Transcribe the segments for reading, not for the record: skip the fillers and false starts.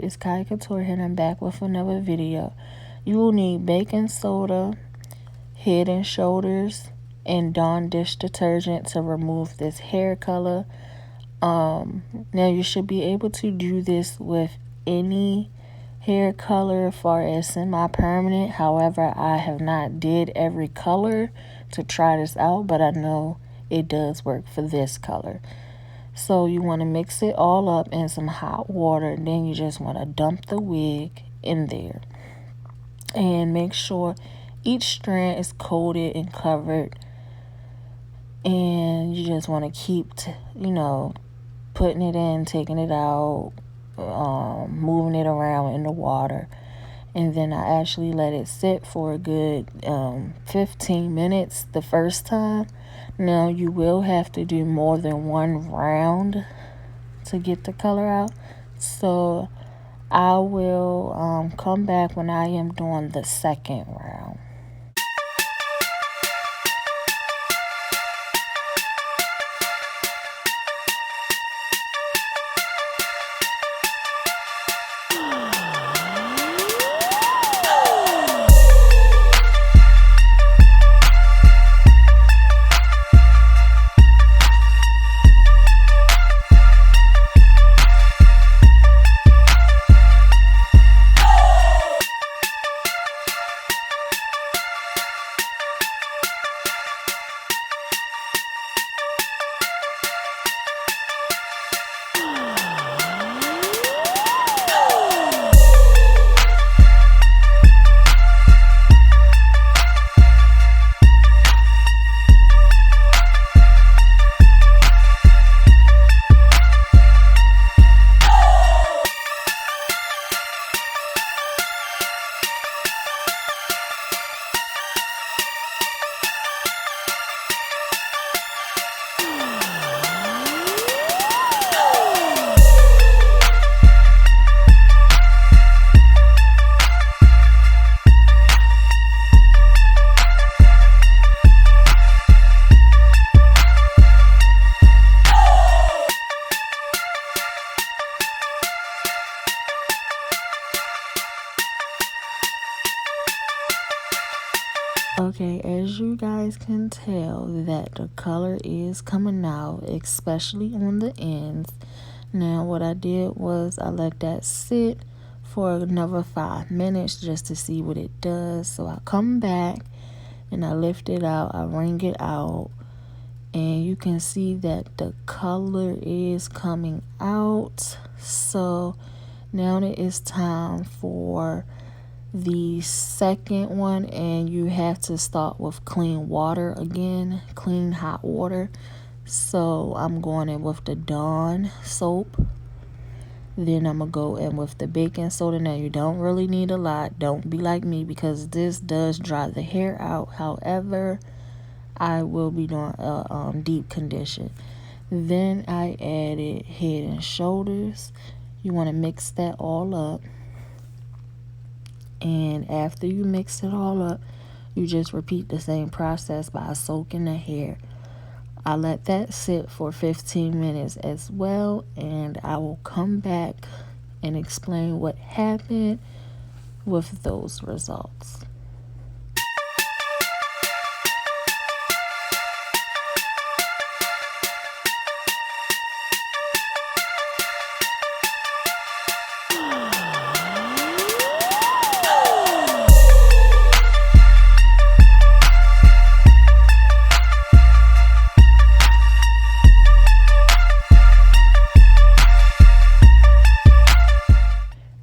it's Kai Couture here, and I'm back with another video. You will need baking soda, Head and Shoulders, and Dawn dish detergent to remove this hair color. Now you should be able to do this with any hair color as far as semi-permanent. However, I have not did every color to try this out, but I know it does work for this color. So you want to mix it all up in some hot water. Then you just want to dump the wig in there. And make sure each strand is coated and covered. And you just want to keep, putting it in, taking it out, moving it around in the water. And then I actually let it sit for a good 15 minutes the first time. Now you will have to do more than one round to get the color out. So I will come back when I am doing the second round. Okay, as you guys can tell that the color is coming out, especially on the ends. Now what I did was I let that sit for another 5 minutes just to see what it does. So I come back and I lift it out, I wring it out, and you can see that the color is coming out. So now it is time for the second one, and you have to start with clean water again, clean hot water. So I'm going in with the Dawn soap. Then I'm gonna go in with the baking soda. Now you don't really need a lot, don't be like me, because this does dry the hair out. However, I will be doing a deep condition. Then I added Head and Shoulders. You want to mix that all up. And after you mix it all up, you just repeat the same process by soaking the hair. I let that sit for 15 minutes as well, and I will come back and explain what happened with those results.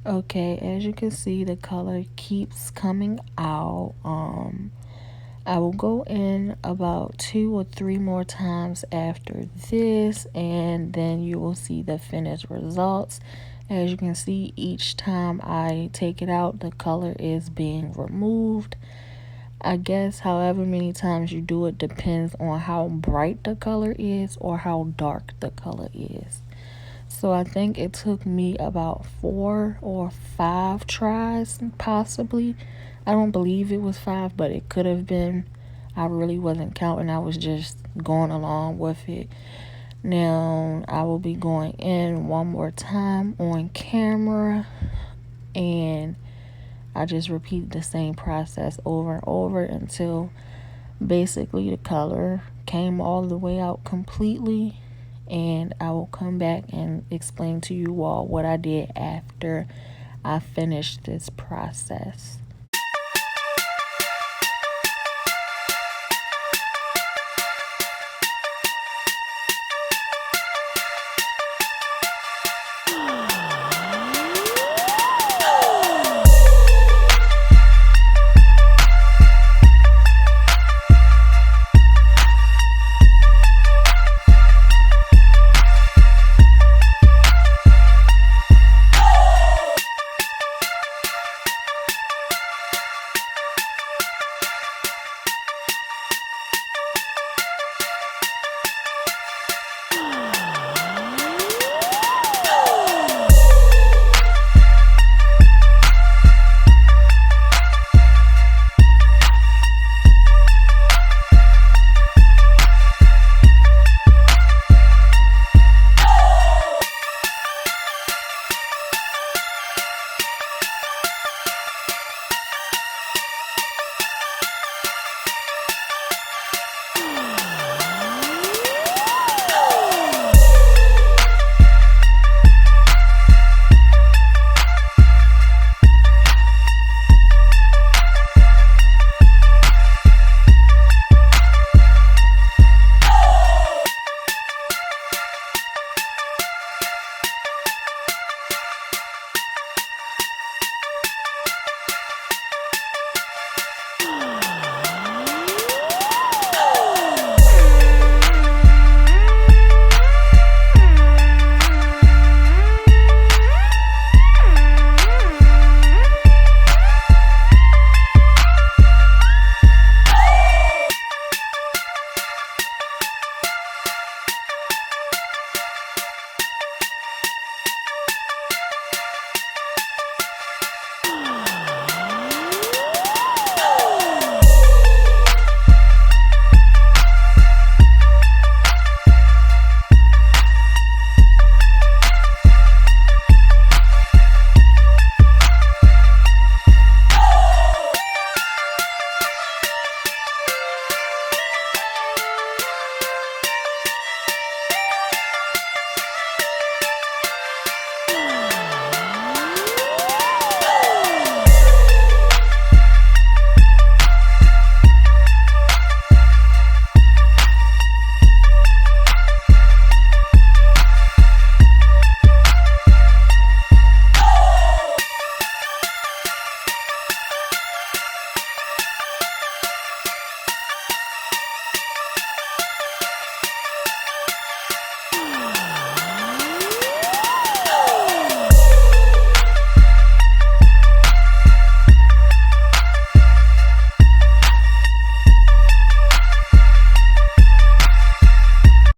Okay, as you can see, the color keeps coming out. I will go in about 2 or 3 more times after this, and then you will see the finished results. As you can see, each time I take it out, the color is being removed. I guess however many times you do it depends on how bright the color is or how dark the color is. So I think it took me about 4 or 5 tries, possibly. I don't believe it was 5, but it could have been. I really wasn't counting. I was just going along with it. Now I will be going in one more time on camera, and I just repeat the same process over and over until basically the color came all the way out completely. And I will come back and explain to you all what I did after I finished this process.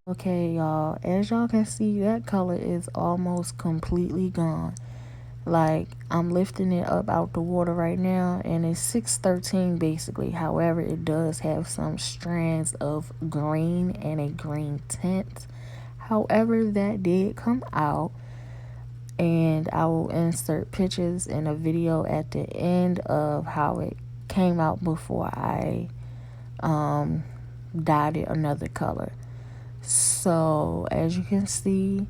Okay, y'all, as y'all can see, that color is almost completely gone. Like, I'm lifting it up out the water right now, and it's 613 basically. However, it does have some strands of green and a green tint. However, that did come out, and I will insert pictures and a video at the end of how it came out before I dyed it another color. So as you can see,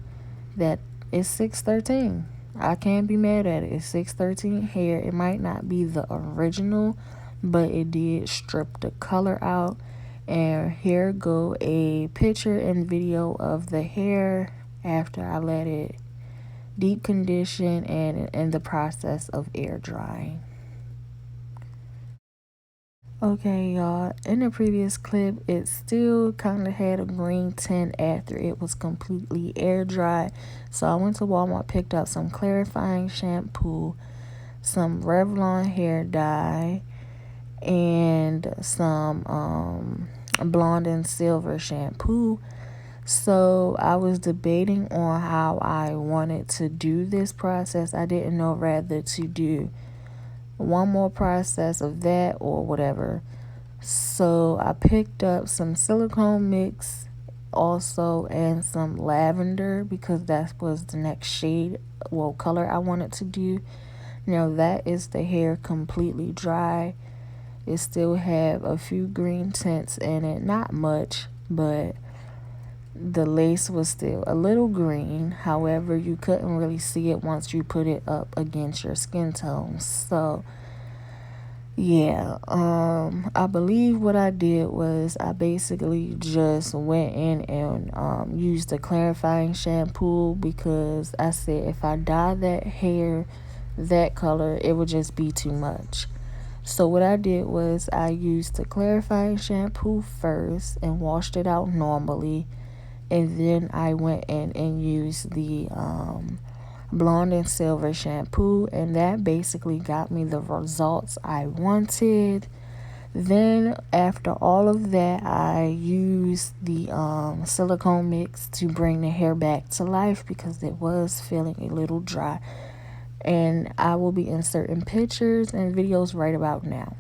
that it's 613. I can't be mad at it. It's 613 hair. It might not be the original, but it did strip the color out. And here go a picture and video of the hair after I let it deep condition and in the process of air drying. Okay, y'all, in the previous clip, it still kind of had a green tint after it was completely air dry. So I went to Walmart, picked up some clarifying shampoo, some Revlon hair dye, and some blonde and silver shampoo. So I was debating on how I wanted to do this process. I didn't know whether to do one more process of that or whatever. So I picked up some silicone mix also and some lavender because that was the next shade, well, color I wanted to do. Now that is the hair completely dry. It still have a few green tints in it, not much, but the lace was still a little green. However, you couldn't really see it once you put it up against your skin tone. So yeah, I believe what I did was I basically just went in and used the clarifying shampoo because I said if I dye that hair that color, it would just be too much. So what I did was I used the clarifying shampoo first and washed it out normally, and then I went in and used the blonde and silver shampoo, and that basically got me the results I wanted. Then after all of that, I used the silicone mix to bring the hair back to life because it was feeling a little dry. And I will be inserting pictures and videos right about now.